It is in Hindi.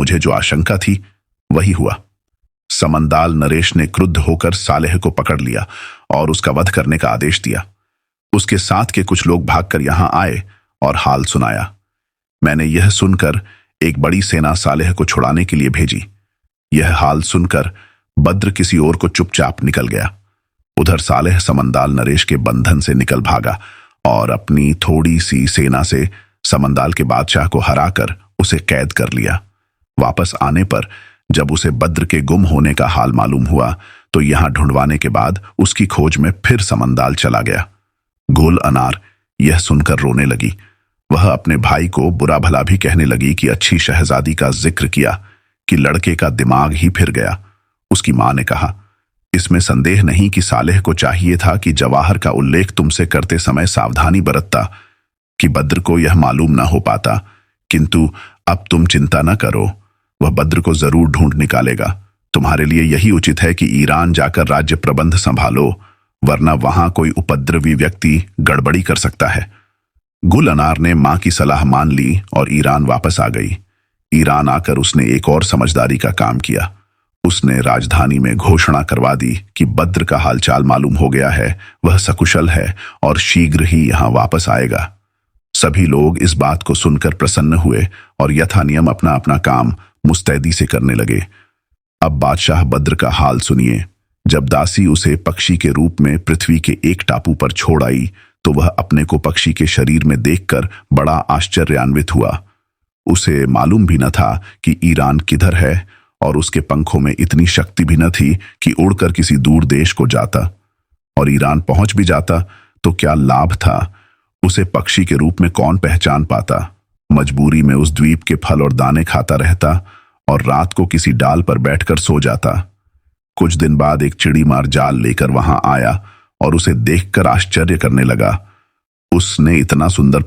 मुझे जो आशंका थी वही हुआ। समंदाल नरेश ने क्रुद्ध होकर सालेह को पकड़ लिया और उसका वध करने का आदेश दिया। उसके साथ के कुछ लोग भागकर यहां आए और हाल सुनाया। मैंने यह सुनकर एक बड़ी सेना सालेह को छुड़ाने के लिए भेजी। यह हाल सुनकर बद्र किसी और को चुपचाप निकल गया। उधर सालेह समंदाल नरेश के बंधन से निकल भागा और अपनी थोड़ी सी सेना से समंदाल के बादशाह को हराकर उसे कैद कर लिया। वापस आने पर जब उसे बद्र के गुम होने का हाल मालूम हुआ तो यहां ढूंढवाने के बाद उसकी खोज में फिर समंदाल चला गया। गुल अनार यह सुनकर रोने लगी। वह अपने भाई को बुरा भला भी कहने लगी कि अच्छी शहजादी का जिक्र किया कि लड़के का दिमाग ही फिर गया। उसकी मां ने कहा, इसमें संदेह नहीं कि सालेह को चाहिए था कि जवाहर का उल्लेख तुमसे करते समय सावधानी बरतता कि बद्र को यह मालूम ना हो पाता, किंतु अब तुम चिंता न करो, वह बद्र को जरूर ढूंढ निकालेगा। तुम्हारे लिए यही उचित है कि ईरान जाकर राज्य प्रबंध संभालो, वरना वहां कोई उपद्रवी व्यक्ति गड़बड़ी कर सकता है। गुल अनार ने मां की सलाह मान ली और ईरान वापस आ गई। ईरान आकर उसने एक और समझदारी का काम किया। उसने राजधानी में घोषणा करवा दी कि बद्र का हालचाल मालूम हो गया है, वह सकुशल है और शीघ्र ही यहां वापस आएगा। सभी लोग इस बात को सुनकर प्रसन्न हुए और यथानियम अपना अपना काम मुस्तैदी से करने लगे। अब बादशाह बद्र का हाल सुनिए। जब दासी उसे पक्षी के रूप में पृथ्वी के एक टापू पर छोड़ आई तो वह अपने को पक्षी के शरीर में देखकर बड़ा आश्चर्यान्वित हुआ। उसे मालूम भी न था कि ईरान किधर है और उसके पंखों में इतनी शक्ति भी न थी कि उड़कर किसी दूर देश को जाता। और ईरान पहुंच भी जाता तो क्या लाभ था, उसे पक्षी के रूप में कौन पहचान पाता। मजबूरी में उस द्वीप के फल और दाने खाता रहता और रात को किसी डाल पर बैठकर सो जाता। कुछ दिन बाद एक चिड़ीमार जाल लेकर वहां आया और उसे देखकर आश्चर्य करने लगा। उसने इतना सुंदर